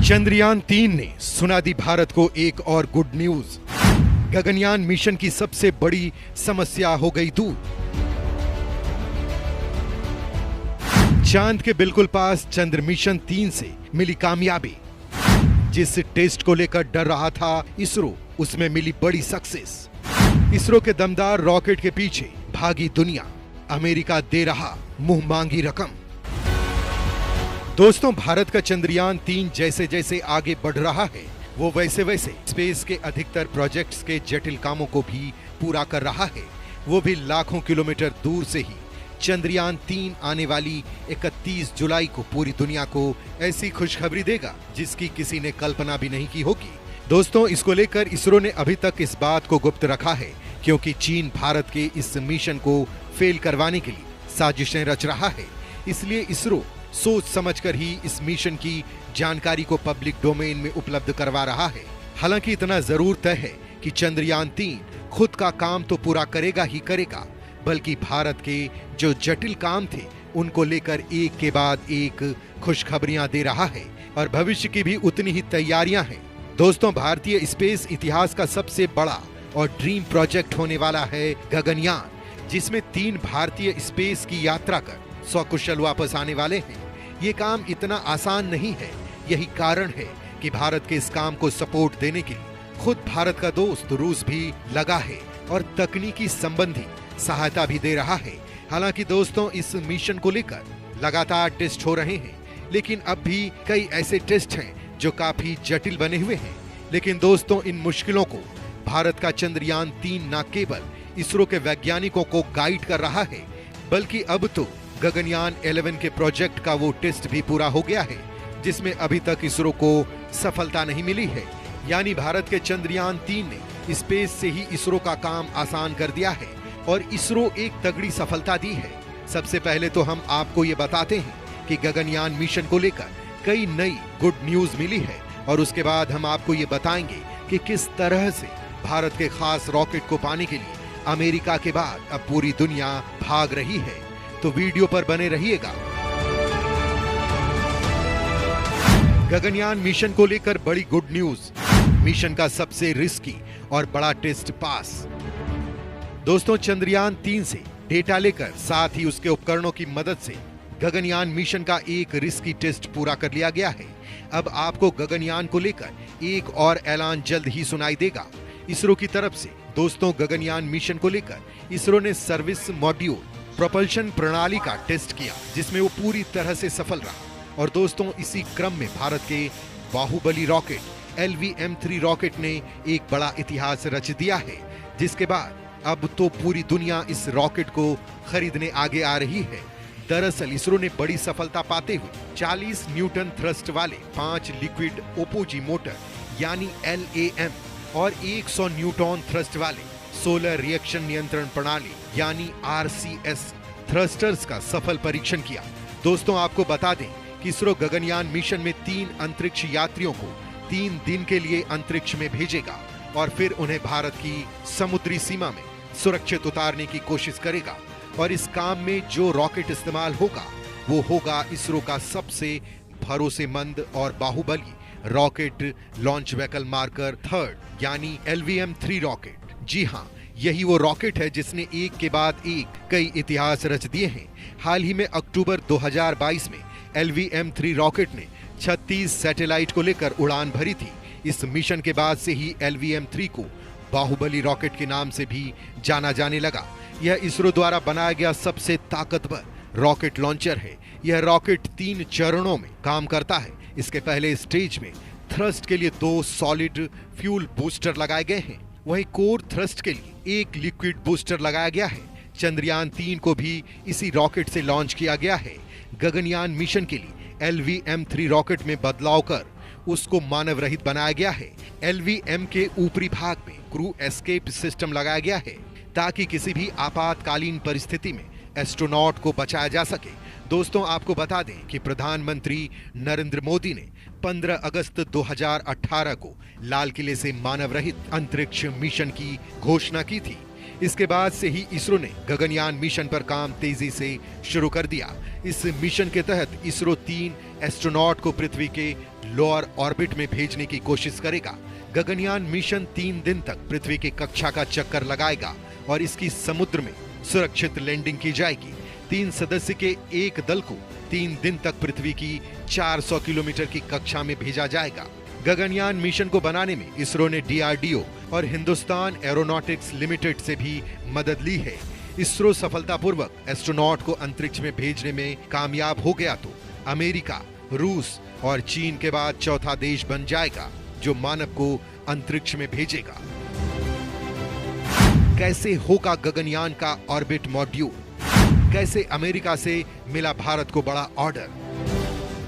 चंद्रयान-3 ने सुना दी भारत को एक और गुड न्यूज। गगनयान मिशन की सबसे बड़ी समस्या हो गई दूर। चांद के बिल्कुल पास चंद्र मिशन 3 से मिली कामयाबी। जिस टेस्ट को लेकर डर रहा था इसरो, उसमें मिली बड़ी सक्सेस। इसरो के दमदार रॉकेट के पीछे भागी दुनिया, अमेरिका दे रहा मुंह मांगी रकम। दोस्तों, भारत का चंद्रयान-3 जैसे जैसे आगे बढ़ रहा है, वो वैसे वैसे स्पेस के अधिकतर प्रोजेक्ट्स के जटिल कामों को भी पूरा कर रहा है। वो भी लाखों किलोमीटर दूर से ही। चंद्रयान-3 आने वाली 31 जुलाई को पूरी दुनिया को ऐसी खुशखबरी देगा जिसकी किसी ने कल्पना भी नहीं की होगी। दोस्तों, इसको लेकर इसरो ने अभी तक इस बात को गुप्त रखा है, क्योंकि चीन भारत के इस मिशन को फेल करवाने के लिए साजिशें रच रहा है। इसलिए इसरो सोच समझकर ही इस मिशन की जानकारी को पब्लिक डोमेन में उपलब्ध करवा रहा है। हालांकि इतना जरूर तय है कि चंद्रयान-3 खुद का काम तो पूरा करेगा ही करेगा, बल्कि भारत के जो जटिल काम थे उनको लेकर एक के बाद एक खुशखबरियां दे रहा है और भविष्य की भी उतनी ही तैयारियां हैं। दोस्तों, भारतीय स्पेस इतिहास का सबसे बड़ा और ड्रीम प्रोजेक्ट होने वाला है गगनयान, जिसमें 3 भारतीय स्पेस की यात्रा कर सकुशल वापस आने वाले हैं। ये काम इतना आसान नहीं है। यही कारण है कि भारत के इस काम को सपोर्ट देने के लिए खुद भारत का दोस्त रूस भी लगा है और तकनीकी संबंधी सहायता भी दे रहा है। हालांकि दोस्तों, इस मिशन को लेकर लगातार टेस्ट हो रहे हैं, लेकिन अब भी कई ऐसे टेस्ट हैं जो काफी जटिल बने हुए हैं। लेकिन दोस्तों, इन मुश्किलों को भारत का चंद्रयान-3 न केवल इसरो के वैज्ञानिकों को गाइड कर रहा है, बल्कि अब तो गगनयान 11 के प्रोजेक्ट का वो टेस्ट भी पूरा हो गया है, जिसमें अभी तक इसरो को सफलता नहीं मिली है। यानी भारत के चंद्रयान-3 ने स्पेस से ही इसरो का काम आसान कर दिया है और इसरो एक तगड़ी सफलता दी है। सबसे पहले तो हम आपको ये बताते हैं कि गगनयान मिशन को लेकर कई नई गुड न्यूज मिली है, और उसके बाद हम आपको ये बताएंगे कि किस तरह से भारत के खास रॉकेट को पाने के लिए अमेरिका के बाद अब पूरी दुनिया भाग रही है। तो वीडियो पर बने रहिएगा। गगनयान मिशन को लेकर बड़ी गुड न्यूज। मिशन का सबसे रिस्की और बड़ा टेस्ट पास। दोस्तों, चंद्रयान-3 से डेटा लेकर साथ ही उसके उपकरणों की मदद से गगनयान मिशन का एक रिस्की टेस्ट पूरा कर लिया गया है। अब आपको गगनयान को लेकर एक और ऐलान जल्द ही सुनाई देगा इसरो की तरफ से। दोस्तों, गगनयान मिशन को लेकर इसरो ने सर्विस मॉड्यूल प्रोपल्शन प्रणाली का टेस्ट किया, जिसमें वो पूरी तरह से सफल रहा। और दोस्तों, इसी क्रम में भारत के बाहुबली रॉकेट LVM-3 रॉकेट ने एक बड़ा इतिहास रच दिया है, जिसके बाद अब तो पूरी दुनिया इस रॉकेट को खरीदने आगे आ रही है। दरअसल इसरो ने बड़ी सफलता पाते हुए 40 न्यूटन थ्रस्ट वाले 5 लिक्विड ओपोजी मोटर यानी LAM और 100 न्यूटन थ्रस्ट वाले सोलर रिएक्शन नियंत्रण प्रणाली यानी RCS थ्रस्टर्स का सफल परीक्षण किया। दोस्तों, आपको बता दें कि इसरो गगनयान मिशन में 3 अंतरिक्ष यात्रियों को 3 दिन के लिए अंतरिक्ष में भेजेगा और फिर उन्हें भारत की समुद्री सीमा में सुरक्षित उतारने की कोशिश करेगा। और इस काम में जो रॉकेट इस्तेमाल होगा वो होगा इसरो का सबसे भरोसेमंद और Bahubali rocket launch vehicle mark 3 यानी LVM-3 रॉकेट। जी हाँ, यही वो रॉकेट है जिसने एक के बाद एक कई इतिहास रच दिए हैं। हाल ही में अक्टूबर 2022 में LVM-3 रॉकेट ने 36 सैटेलाइट को लेकर उड़ान भरी थी। इस मिशन के बाद से ही LVM-3 को बाहुबली रॉकेट के नाम से भी जाना जाने लगा। यह इसरो द्वारा बनाया गया सबसे ताकतवर रॉकेट लॉन्चर है। यह रॉकेट 3 चरणों में काम करता है। इसके पहले स्टेज में थ्रस्ट के लिए 2 सॉलिड फ्यूल बूस्टर लगाए गए हैं, वहीं कोर थ्रस्ट के लिए 1 लिक्विड बूस्टर लगाया गया है। चंद्रयान-3 को भी इसी रॉकेट से लॉन्च किया गया है। गगनयान मिशन के लिए LVM-3 रॉकेट में बदलाव कर उसको मानव रहित बनाया गया है। LVM के ऊपरी भाग में क्रू एस्केप सिस्टम लगाया गया है, ताकि किसी भी आपातकालीन परिस्थिति में एस्ट्रोनॉट को बचाया जा सके। दोस्तों, आपको बता दें कि प्रधानमंत्री नरेंद्र मोदी ने 15 अगस्त 2018 को लाल किले से मानव रहित अंतरिक्ष मिशन की घोषणा की थी। इसके बाद से ही इसरो ने गगनयान मिशन पर काम तेजी से शुरू कर दिया। इस मिशन के तहत इसरो 3 एस्ट्रोनॉट को पृथ्वी के लोअर ऑर्बिट में भेजने की कोशिश करेगा। गगनयान मिशन 3 दिन तक पृथ्वी की कक्षा का चक्कर लगाएगा और इसकी समुद्र में सुरक्षित लैंडिंग की जाएगी। 3 सदस्य के एक दल को 3 दिन तक पृथ्वी की 400 किलोमीटर की कक्षा में भेजा जाएगा। गगनयान मिशन को बनाने में इसरो ने DRDO और हिंदुस्तान एरोनॉटिक्स लिमिटेड से भी मदद ली है। इसरो सफलतापूर्वक एस्ट्रोनॉट को अंतरिक्ष में भेजने में कामयाब हो गया तो अमेरिका, रूस और चीन के बाद चौथा देश बन जाएगा जो मानव को अंतरिक्ष में भेजेगा। कैसे होगा गगनयान का ऑर्बिट मॉड्यूल? कैसे अमेरिका से मिला भारत को बड़ा ऑर्डर?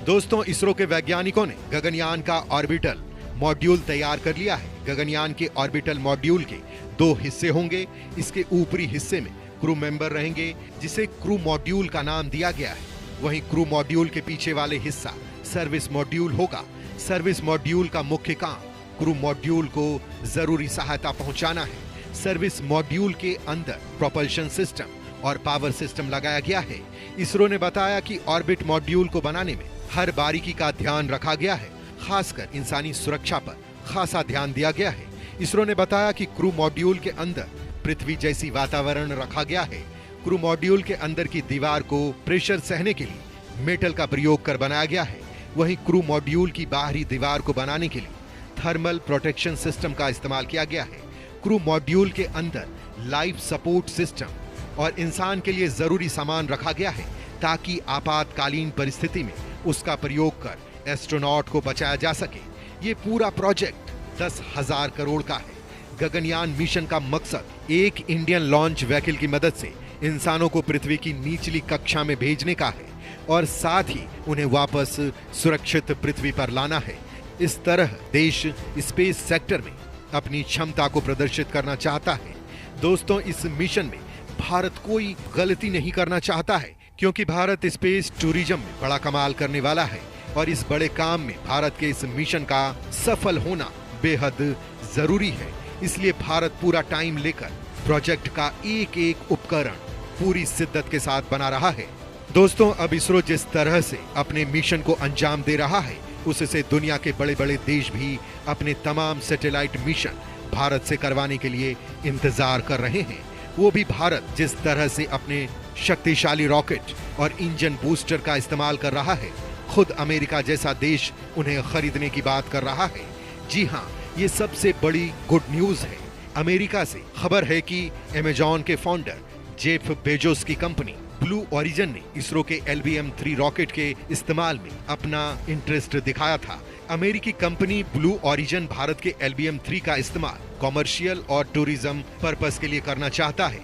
दोस्तों, इसरो के वैज्ञानिकों ने गगनयान का ऑर्बिटल मॉड्यूल तैयार कर लिया है। गगनयान के ऑर्बिटल मॉड्यूल के 2 हिस्से होंगे। इसके ऊपरी हिस्से में क्रू मेंबर रहेंगे जिसे क्रू मॉड्यूल का नाम दिया गया है। वहीं क्रू मॉड्यूल के पीछे वाले हिस्सा सर्विस मॉड्यूल होगा। सर्विस मॉड्यूल का मुख्य काम क्रू मॉड्यूल को जरूरी सहायता पहुंचाना है। सर्विस मॉड्यूल के अंदर प्रोपल्शन सिस्टम और पावर सिस्टम लगाया गया है। इसरो ने बताया कि ऑर्बिट मॉड्यूल को बनाने में हर बारीकी का ध्यान रखा गया है। खासकर इंसानी सुरक्षा पर खासा ध्यान दिया गया है। इसरो ने बताया कि क्रू मॉड्यूल के अंदर पृथ्वी जैसी वातावरण रखा गया है। क्रू मॉड्यूल के अंदर की दीवार को प्रेशर सहने के लिए मेटल का प्रयोग कर बनाया गया है। वहीं क्रू मॉड्यूल की बाहरी दीवार को बनाने के लिए थर्मल प्रोटेक्शन सिस्टम का इस्तेमाल किया गया है। क्रू मॉड्यूल के अंदर लाइफ सपोर्ट सिस्टम और इंसान के लिए जरूरी सामान रखा गया है ताकि आपातकालीन परिस्थिति में उसका प्रयोग कर एस्ट्रोनॉट को बचाया जा सके। ये पूरा प्रोजेक्ट 10,000 करोड़ का है। गगनयान मिशन का मकसद एक इंडियन लॉन्च व्हीकल की मदद से इंसानों को पृथ्वी की निचली कक्षा में भेजने का है और साथ ही उन्हें वापस सुरक्षित पृथ्वी पर लाना है। इस तरह देश स्पेस सेक्टर में अपनी क्षमता को प्रदर्शित करना चाहता है। दोस्तों, इस मिशन में भारत कोई गलती नहीं करना चाहता है क्योंकि भारत स्पेस टूरिज्म में बड़ा कमाल करने वाला है और इस बड़े काम में भारत के इस मिशन का सफल होना बेहद जरूरी है। इसलिए भारत पूरा टाइम लेकर प्रोजेक्ट का एक एक उपकरण पूरी शिद्दत के साथ बना रहा है। दोस्तों, अब इसरो जिस तरह से अपने मिशन को अंजाम दे रहा है उससे दुनिया के बड़े बड़े देश भी अपने तमाम सैटेलाइट मिशन भारत से करवाने के लिए इंतजार कर रहे हैं। वो भी भारत जिस तरह से अपने शक्तिशाली रॉकेट और इंजन बूस्टर का इस्तेमाल कर रहा है, खुद अमेरिका जैसा देश उन्हें खरीदने की बात कर रहा है। जी हाँ, ये सबसे बड़ी गुड न्यूज है। अमेरिका से खबर है कि अमेजॉन के फाउंडर जेफ बेजोस की कंपनी ब्लू ओरिजिन ने इसरो के LBM-3 रॉकेट के इस्तेमाल में अपना इंटरेस्ट दिखाया था। अमेरिकी कंपनी ब्लू ओरिजिन भारत के LBM-3 का इस्तेमाल कॉमर्शियल और टूरिज्म पर्पस के लिए करना चाहता है।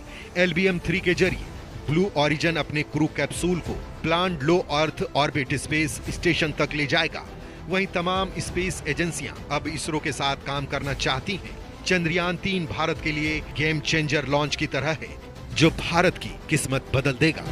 LBM-3 के जरिए ब्लू ओरिजिन अपने क्रू कैप्सूल को प्लान्ड लो अर्थ ऑर्बिट स्पेस स्टेशन तक ले जाएगा। वहीं तमाम स्पेस एजेंसियां अब इसरो के साथ काम करना चाहती हैं। चंद्रयान 3 भारत के लिए गेम चेंजर लॉन्च की तरह है जो भारत की किस्मत बदल देगा।